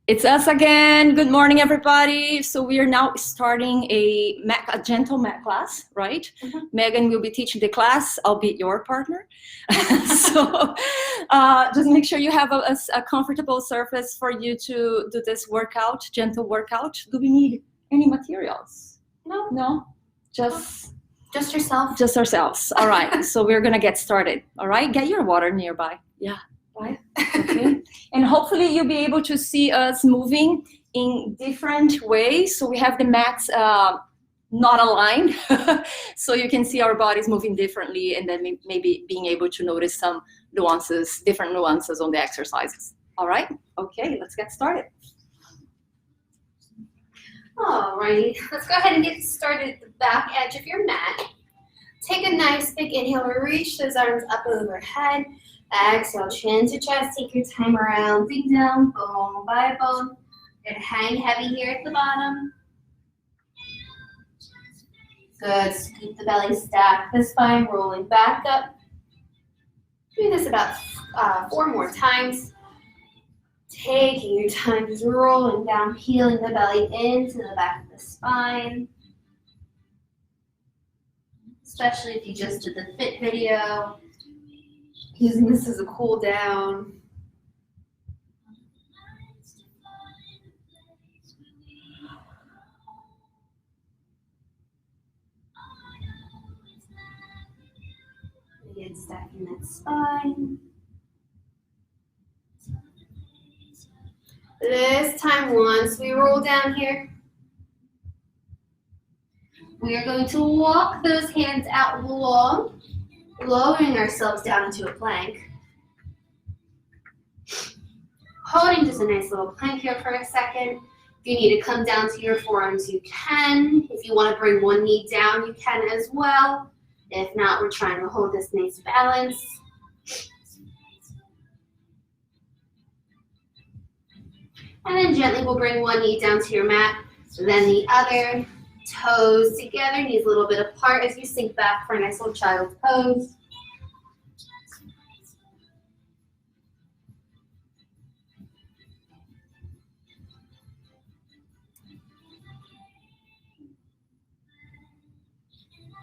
It's us again. Good morning, everybody. So we are now starting a gentle mat class, right? Mm-hmm. Meghan will be teaching the class. I'll be your partner. So just make sure you have a comfortable surface for you to do this workout, gentle workout. Do we need any materials? No. No? Just yourself? Just ourselves. All right. So we're going to get started. All right. Get your water nearby. Yeah. Right. Okay. And hopefully you'll be able to see us moving in different ways. So we have the mats not aligned, so you can see our bodies moving differently, and then maybe being able to notice some nuances, different nuances on the exercises. All right. Okay. Let's get started. All right. Let's go ahead and get started at the back edge of your mat. Take a nice big inhale. Reach those arms up overhead. Exhale, chin to chest. Take your time rounding down, bone by bone. You're gonna hang heavy here at the bottom. Good. Scoop the belly, stack the spine, rolling back up. Do this about 4 more times. Taking your time, just rolling down, peeling the belly into the back of the spine. Especially if you just did the fit video. Using this as a cool down. Again, stacking that spine. This time, once we roll down here, we are going to walk those hands out long, lowering ourselves down into a plank. Holding just a nice little plank here for a second. If you need to come down to your forearms, you can. If you want to bring one knee down, you can as well. If not, we're trying to hold this nice balance. And then gently we'll bring one knee down to your mat, then the other. Toes together, knees a little bit apart as you sink back for a nice little child's pose.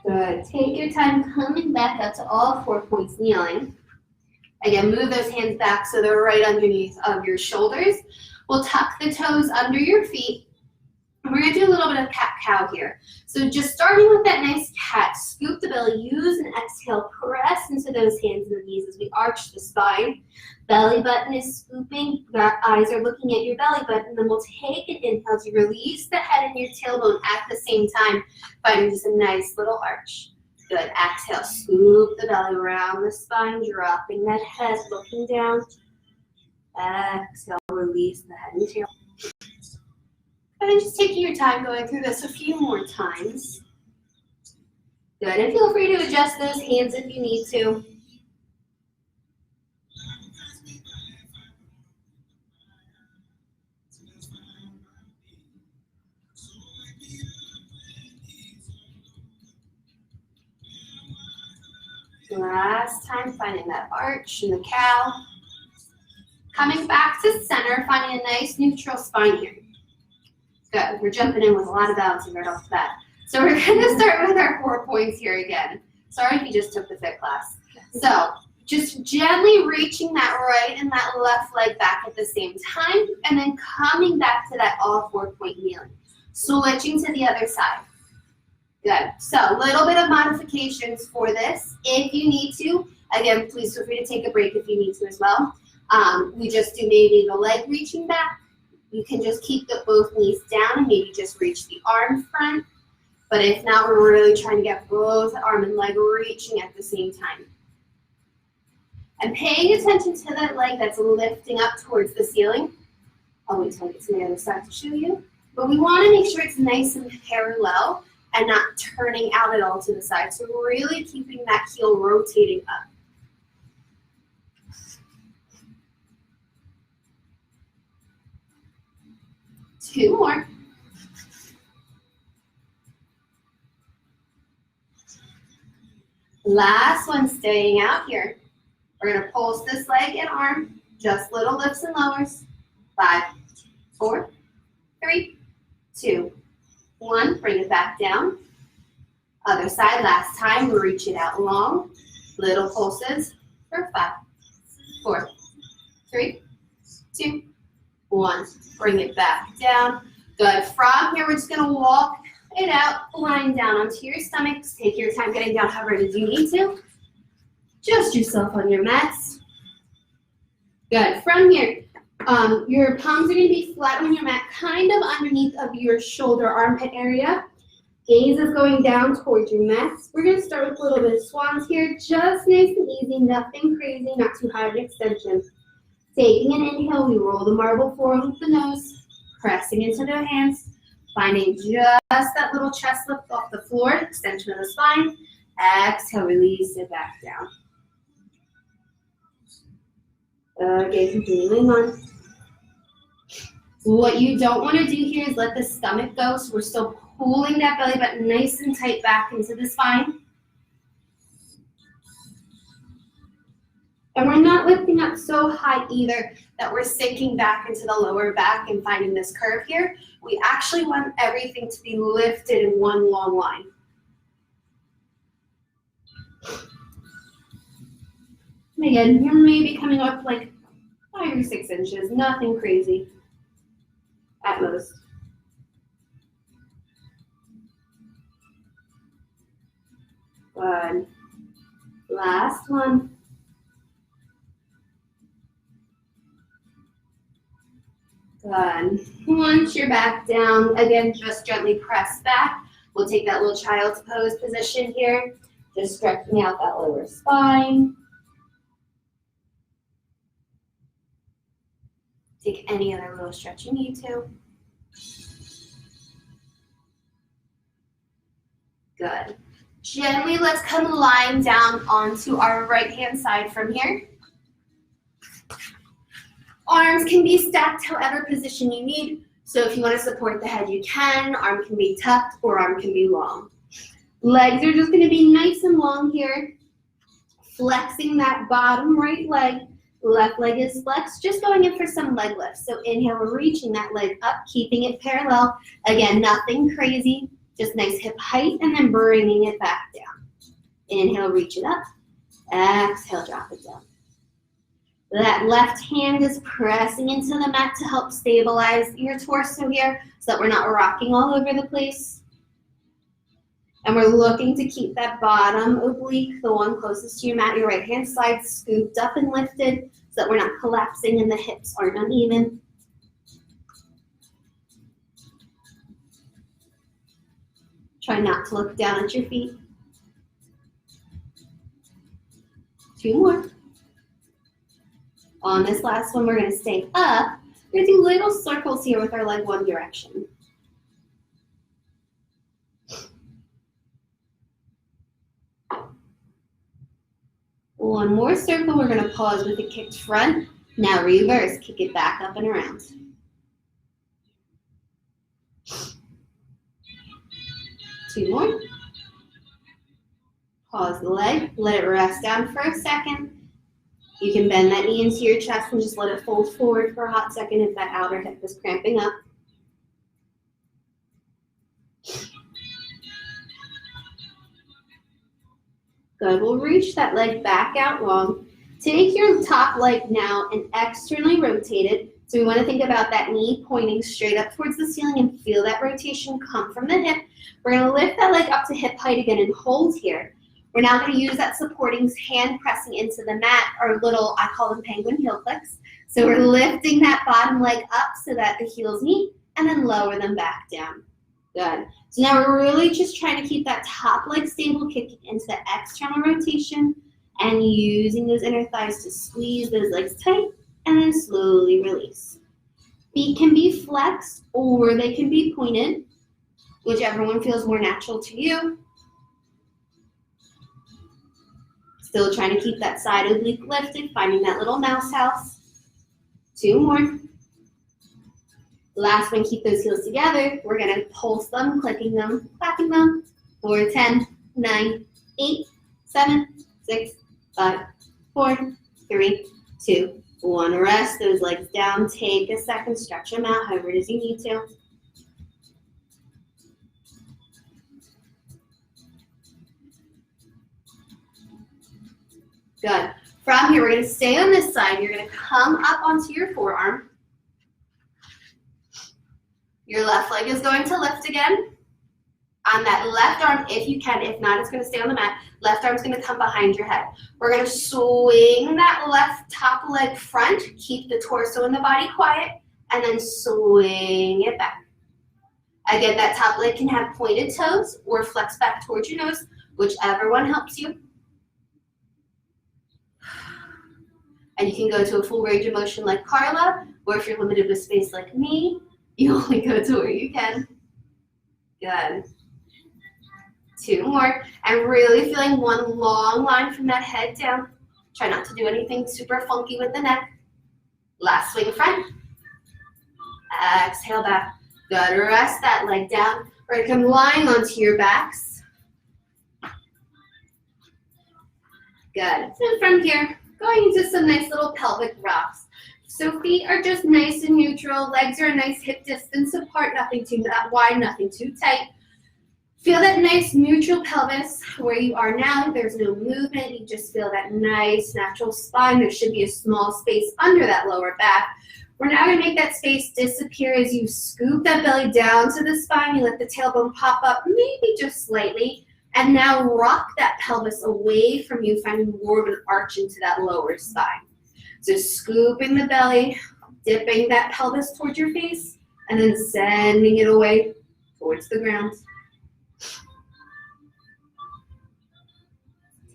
Good. Take your time coming back up to all 4 points kneeling. Again, move those hands back so they're right underneath of your shoulders. We'll tuck the toes under your feet. And we're going to do a little bit of cat-cow here. So just starting with that nice cat, scoop the belly, use an exhale, press into those hands and the knees as we arch the spine. Belly button is scooping, your eyes are looking at your belly button, then we'll take an inhale to release the head and your tailbone at the same time, finding just a nice little arch. Good, exhale, scoop the belly around the spine, dropping that head, looking down. Exhale, release the head and tail. And then just taking your time going through this a few more times. Good, and feel free to adjust those hands if you need to. Last time, finding that arch in the cow. Coming back to center, finding a nice neutral spine here. Good. We're jumping in with a lot of balancing right off the bat. So we're going to start with our 4 points here again. Sorry if you just took the fit class. So just gently reaching that right and that left leg back at the same time, and then coming back to that all 4 point kneeling. Switching to the other side. Good. So a little bit of modifications for this if you need to. Again, please feel free to take a break if you need to as well. We just do maybe the leg reaching back. You can just keep both knees down and maybe just reach the arm front. But if not, we're really trying to get both arm and leg reaching at the same time. And paying attention to that leg that's lifting up towards the ceiling. I'll wait till I get to the other side to show you. But we want to make sure it's nice and parallel and not turning out at all to the side. So we're really keeping that heel rotating up. Two more. Last one, staying out here. We're going to pulse this leg and arm, just little lifts and lowers. 5, down. Other side, last time, reach it out long. Little pulses for 5, 4, 3, 2, 1. Bring it back down. Good. From here, we're just gonna walk it out, lying down onto your stomach. Take your time getting down however it is you need to. Adjust yourself on your mats. Good. From here, your palms are gonna be flat on your mat, kind of underneath of your shoulder armpit area. Gaze is going down towards your mats. We're gonna start with a little bit of swans here, just nice and easy, nothing crazy, not too high of an extension. Taking an inhale, we roll the marble forward with the nose, pressing into the hands, finding just that little chest lift off the floor, extension of the spine. Exhale, release it back down. Again, continuing on. What you don't want to do here is let the stomach go, so we're still pulling that belly button nice and tight back into the spine. And we're not lifting up so high either that we're sinking back into the lower back and finding this curve here. We actually want everything to be lifted in one long line. And again, you're maybe coming up like 5 or 6 inches, nothing crazy at most. Good. Last one. Good. Once you're back down, again, just gently press back. We'll take that little child's pose position here, just stretching out that lower spine. Take any other little stretch you need to. Good. Gently, let's come lying down onto our right-hand side from here. Arms can be stacked however position you need. So if you want to support the head, you can. Arm can be tucked or arm can be long. Legs are just going to be nice and long here. Flexing that bottom right leg. Left leg is flexed, just going in for some leg lifts. So inhale, we're reaching that leg up, keeping it parallel. Again, nothing crazy, just nice hip height, and then bringing it back down. Inhale, reach it up. Exhale, drop it down. That left hand is pressing into the mat to help stabilize your torso here so that we're not rocking all over the place. And we're looking to keep that bottom oblique, the one closest to your mat, your right hand side, scooped up and lifted so that we're not collapsing and the hips aren't uneven. Try not to look down at your feet. 2 more. On this last one, we're going to stay up. We're going to do little circles here with our leg one direction. One more circle, we're going to pause with a kicked front. Now reverse, kick it back up and around. Two more. Pause the leg, let it rest down for a second. You can bend that knee into your chest and just let it fold forward for a hot second if that outer hip is cramping up. Good, we'll reach that leg back out long. Take your top leg now and externally rotate it. So we want to think about that knee pointing straight up towards the ceiling and feel that rotation come from the hip. We're going to lift that leg up to hip height again and hold here. We're now going to use that supporting hand pressing into the mat, or little, I call them penguin heel clicks. So we're lifting that bottom leg up so that the heels meet and then lower them back down. Good. So now we're really just trying to keep that top leg stable, kicking into the external rotation and using those inner thighs to squeeze those legs tight and then slowly release. Feet can be flexed or they can be pointed, whichever one feels more natural to you. Still trying to keep that side oblique lifted, finding that little mouse house. 2 more. Last one, keep those heels together. We're going to pulse them, clicking them, clapping them. 4, 10, 9, 8, 7, 6, 5, 4, 3, 2, 1. Rest those legs down. Take a second, stretch them out, however it is you need to. Good. From here, we're going to stay on this side. You're going to come up onto your forearm. Your left leg is going to lift again. On that left arm, if you can. If not, it's going to stay on the mat. Left arm's going to come behind your head. We're going to swing that left top leg front. Keep the torso and the body quiet. And then swing it back. Again, that top leg can have pointed toes or flex back towards your nose, whichever one helps you. And you can go to a full range of motion like Carla, or if you're limited with space like me, you only go to where you can. Good. 2 more. And really feeling one long line from that head down. Try not to do anything super funky with the neck. Last swing front. Exhale back. Good. Rest that leg down. We're going to come lying onto your backs. Good. So from here, going into some nice little pelvic rocks. So feet are just nice and neutral. Legs are a nice hip distance apart. Nothing too wide, nothing too tight. Feel that nice neutral pelvis where you are now. There's no movement. You just feel that nice natural spine. There should be a small space under that lower back. We're now going to make that space disappear as you scoop that belly down to the spine. You let the tailbone pop up, maybe just slightly. And now rock that pelvis away from you, finding more of an arch into that lower spine. So scooping the belly, dipping that pelvis towards your face, and then sending it away towards the ground.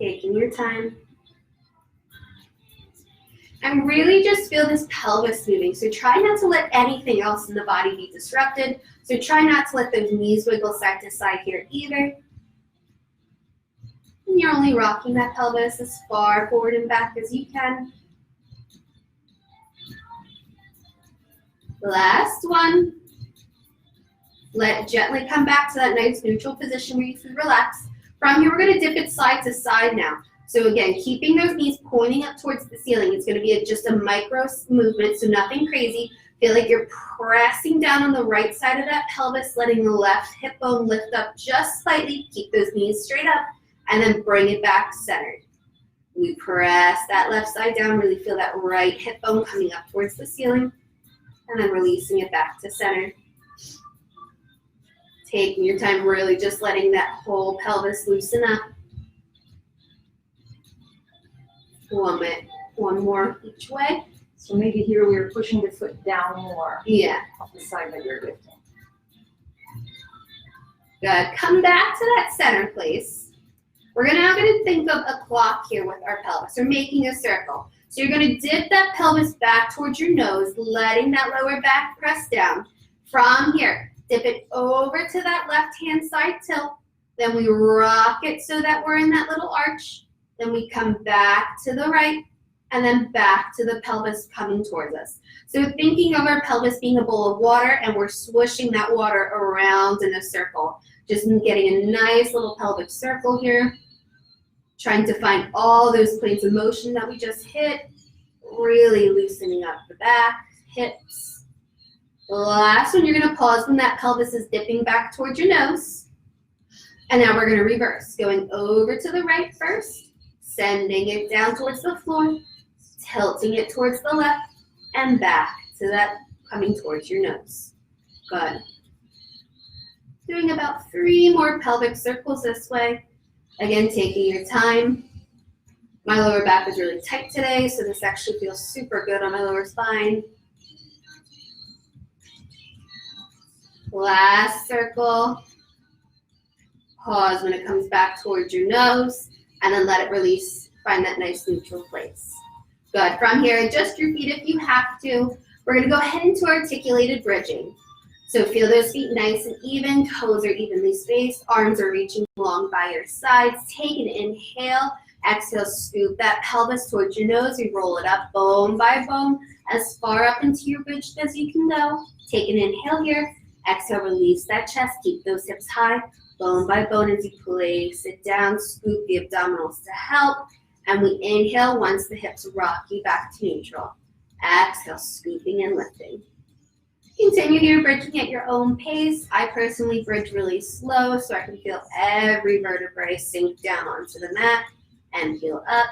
Taking your time. And really just feel this pelvis moving. So try not to let anything else in the body be disrupted. So try not to let those knees wiggle side to side here either. And you're only rocking that pelvis as far forward and back as you can. Last one. Let it gently come back to that nice neutral position where you can relax. From here, we're going to dip it side to side now. So again, keeping those knees pointing up towards the ceiling. It's going to be just a micro movement, so nothing crazy. Feel like you're pressing down on the right side of that pelvis, letting the left hip bone lift up just slightly. Keep those knees straight up, and then bring it back centered. We press that left side down, really feel that right hip bone coming up towards the ceiling, and then releasing it back to center. Taking your time, really just letting that whole pelvis loosen up. One more each way. So maybe here we are pushing the foot down more. Yeah. Off the side that you're lifting. Good. Come back to that center place. We're now going to think of a clock here with our pelvis. We're making a circle. So you're going to dip that pelvis back towards your nose, letting that lower back press down. From here, dip it over to that left-hand side tilt. Then we rock it so that we're in that little arch. Then we come back to the right, and then back to the pelvis coming towards us. So thinking of our pelvis being a bowl of water, and we're swooshing that water around in a circle. Just getting a nice little pelvic circle here. Trying to find all those planes of motion that we just hit. Really loosening up the back, hips. The last one, you're going to pause when that pelvis is dipping back towards your nose. And now we're going to reverse. Going over to the right first. Sending it down towards the floor, tilting it towards the left, and back to that coming towards your nose. Good. Doing about 3 more pelvic circles this way. Again, taking your time. My lower back is really tight today, so this actually feels super good on my lower spine. Last circle. Pause when it comes back towards your nose. And then let it release. Find that nice neutral place. Good. From here, adjust your feet if you have to. We're going to go ahead into articulated bridging. So feel those feet nice and even. Toes are evenly spaced. Arms are reaching along by your sides. Take an inhale. Exhale, scoop that pelvis towards your nose. We roll it up bone by bone as far up into your bridge as you can go. Take an inhale here. Exhale, release that chest. Keep those hips high. Bone by bone as you place it down, scoop the abdominals to help. And we inhale once the hips rock you back to neutral. Exhale, scooping and lifting. Continue here, bridging at your own pace. I personally bridge really slow so I can feel every vertebrae sink down onto the mat and peel up.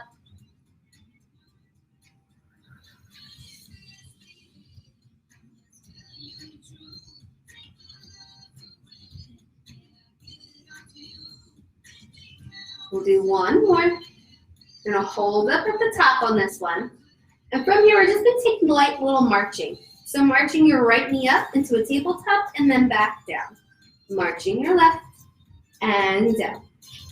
We'll do one more. We're gonna hold up at the top on this one. And from here, we're just gonna take light little marching. So marching your right knee up into a tabletop and then back down. Marching your left and down.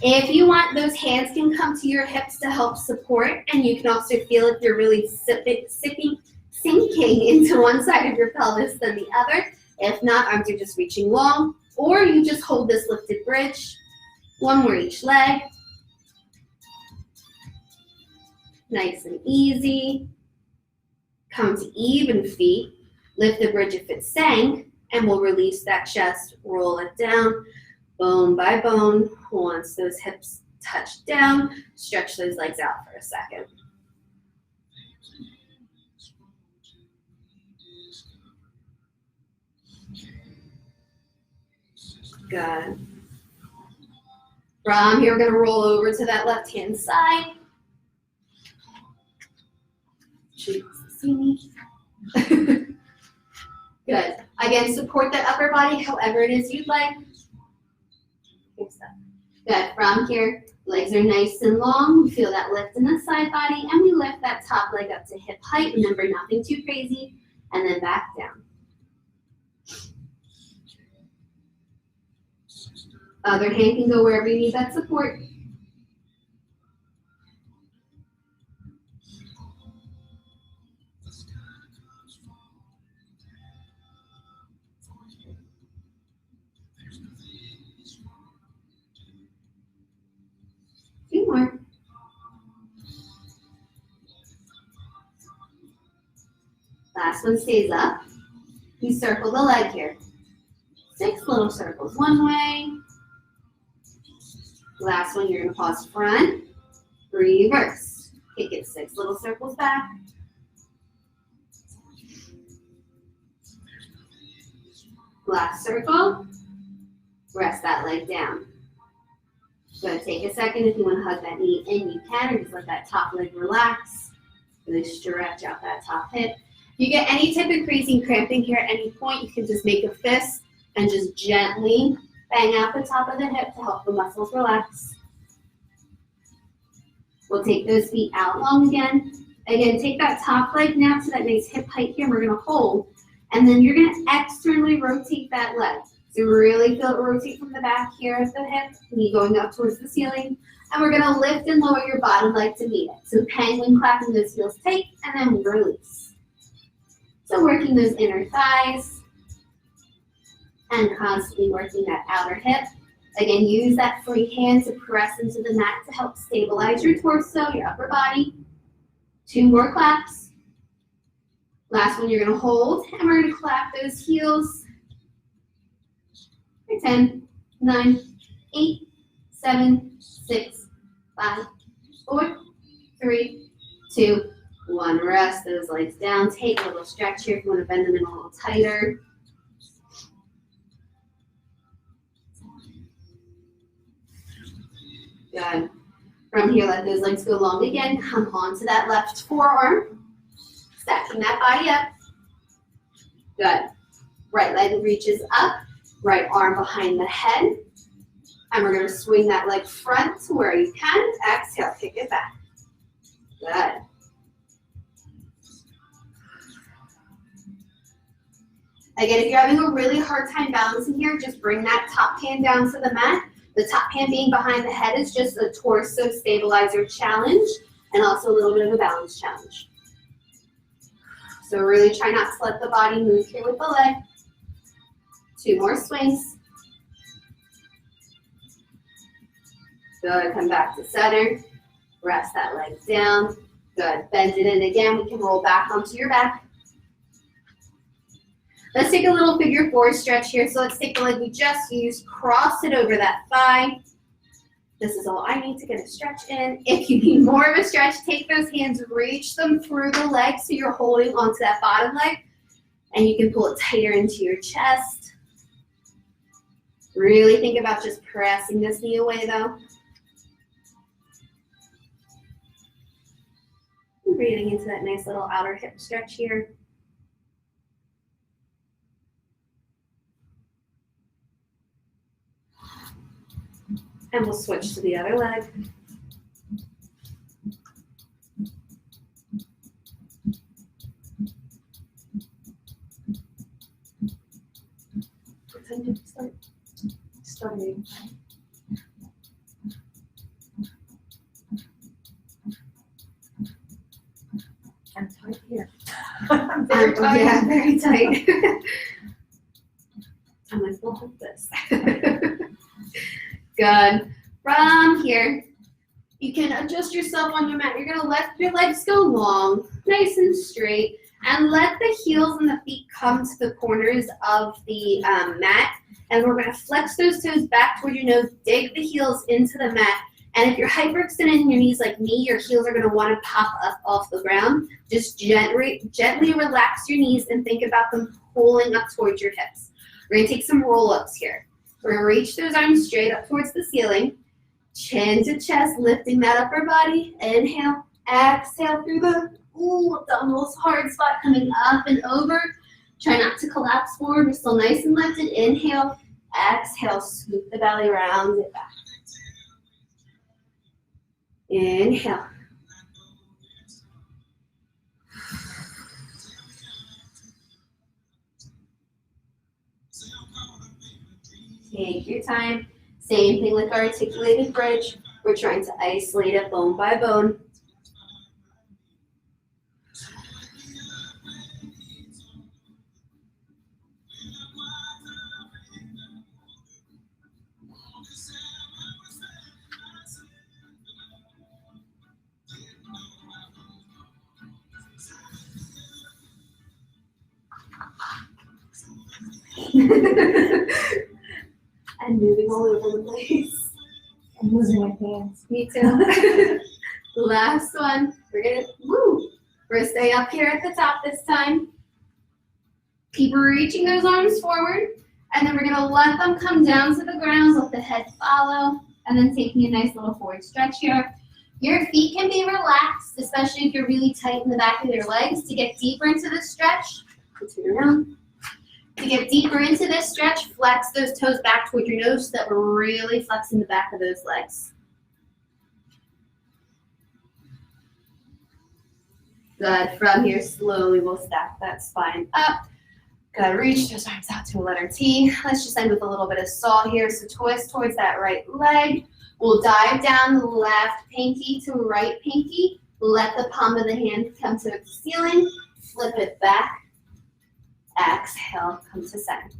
If you want, those hands can come to your hips to help support, and you can also feel if you're really sinking into one side of your pelvis than the other. If not, arms are just reaching long, or you just hold this lifted bridge. One more each leg. Nice and easy. Come to even feet. Lift the bridge if it sank, and we'll release that chest, roll it down, bone by bone. Once those hips touch down, stretch those legs out for a second. Good. From here, we're going to roll over to that left-hand side. See me? Good. Again, support that upper body however it is you'd like. Good. From here, legs are nice and long. We feel that lift in the side body, and we lift that top leg up to hip height. Remember, nothing too crazy, and then back down. Other hand can go wherever you need that support. Two more. Last one stays up. You circle the leg here. 6 little circles one way. Last one, you're going to pause front, reverse. Kick it 6 little circles back. Last circle, rest that leg down. So take a second. If you want to hug that knee in, you can, or just let that top leg relax. Really stretch out that top hip. If you get any type of crazy cramping here at any point, you can just make a fist and just gently bang out the top of the hip to help the muscles relax. We'll take those feet out long again. Again, take that top leg now to that nice hip height here. We're going to hold. And then you're going to externally rotate that leg. So really feel it rotate from the back here of the hip, knee going up towards the ceiling. And we're going to lift and lower your bottom leg to meet it. So penguin clapping those heels tight, and then release. So working those inner thighs. And constantly working that outer hip. Again, use that free hand to press into the mat to help stabilize your torso, your upper body. 2 more claps. Last one, you're going to hold, and we're going to clap those heels. 10, 9, 8, 7, 6, 5, 4, 3, 2, 1. Rest those legs down. Take a little stretch here if you want to bend them in a little tighter. Good. From here, let those legs go long again. Come onto that left forearm. Stacking that body up. Good. Right leg reaches up. Right arm behind the head. And we're going to swing that leg front to where you can. Exhale, kick it back. Good. Again, if you're having a really hard time balancing here, just bring that top hand down to the mat. The top hand being behind the head is just a torso stabilizer challenge and also a little bit of a balance challenge. So really try not to let the body move here with the leg. 2 more swings. Good, come back to center. Rest that leg down. Good, bend it in again. We can roll back onto your back. Let's take a little figure 4 stretch here. So let's take the leg we just used, cross it over that thigh. This is all I need to get a stretch in. If you need more of a stretch, take those hands, reach them through the leg so you're holding onto that bottom leg. And you can pull it tighter into your chest. Really think about just pressing this knee away though. Breathing into that nice little outer hip stretch here. And we'll switch to the other leg. What time did we start? Starting. I'm tight here. Very tight. Yeah, very tight. I'm like, we'll hold this. Good. From here, you can adjust yourself on your mat. You're gonna let your legs go long, nice and straight, and let the heels and the feet come to the corners of the mat. And we're gonna flex those toes back toward your nose, dig the heels into the mat. And if you're hyperextended in your knees like me, your heels are gonna wanna pop up off the ground. Just gently relax your knees and think about them pulling up towards your hips. We're gonna take some roll-ups here. We're gonna reach those arms straight up towards the ceiling. Chin to chest, lifting that upper body. Inhale, exhale through the most hard spot, coming up and over. Try not to collapse forward. We're still nice and lifted. Inhale, exhale, scoop the belly, round it back. Inhale. Take your time. Same thing with our articulated bridge. We're trying to isolate it bone by bone. And moving all over the place. I'm losing my hands. Me too. Last one. We're gonna stay up here at the top this time. Keep reaching those arms forward, and then we're gonna let them come down to the ground. Let the head follow, and then taking a nice little forward stretch here. Your feet can be relaxed, especially if you're really tight in the back of your legs. To get deeper into the stretch, turn around. To get deeper into this stretch, flex those toes back toward your nose so that we're really flexing the back of those legs. Good. From here, slowly we'll stack that spine up. Good. Reach those arms out to a letter T. Let's just end with a little bit of saw here. So twist towards that right leg. We'll dive down the left pinky to right pinky. Let the palm of the hand come to the ceiling. Flip it back. Exhale, come to center.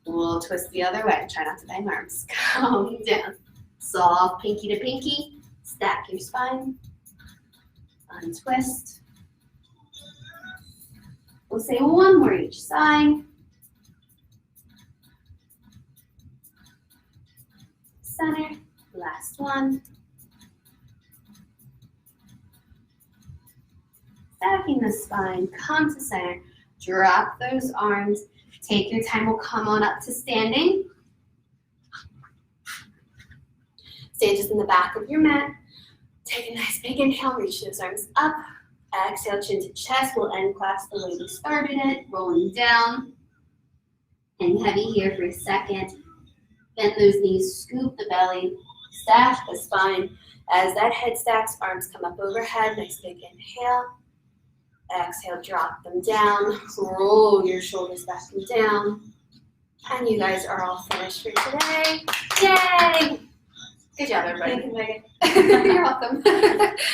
We'll twist the other way. Try not to bang arms. Calm down. Soft pinky to pinky. Stack your spine. Untwist. We'll say one more each side. Center. Last one. Stacking the spine. Come to center. Drop those arms. Take your time. We'll come on up to standing. Stay just in the back of your mat. Take a nice big inhale. Reach those arms up. Exhale, chin to chest. We'll end class the way we started it. Rolling down. And heavy here for a second. Bend those knees. Scoop the belly. Stack the spine. As that head stacks, arms come up overhead. Nice big inhale. Exhale, drop them down. Roll your shoulders back and down. And you guys are all finished for today. Yay! Good job, everybody. Thank you, Megan. You're welcome.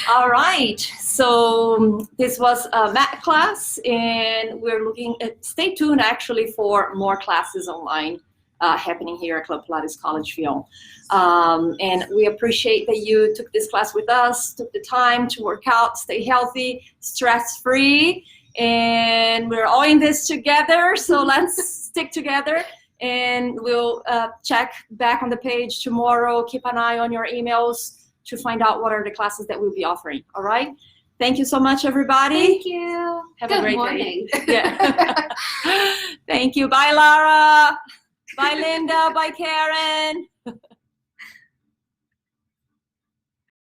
All right, so this was a mat class, and we're looking at, stay tuned actually for more classes online happening here at Club Pilates Collegeville. And we appreciate that you took this class with us, took the time to work out, stay healthy, stress-free, and we're all in this together, so let's stick together. And we'll check back on the page tomorrow. Keep an eye on your emails to find out what are the classes that we'll be offering. All right? Thank you so much, everybody. Thank you. Have Good a great morning. day. Yeah. Thank you. Bye, Lara. Bye, Linda. Bye, Karen.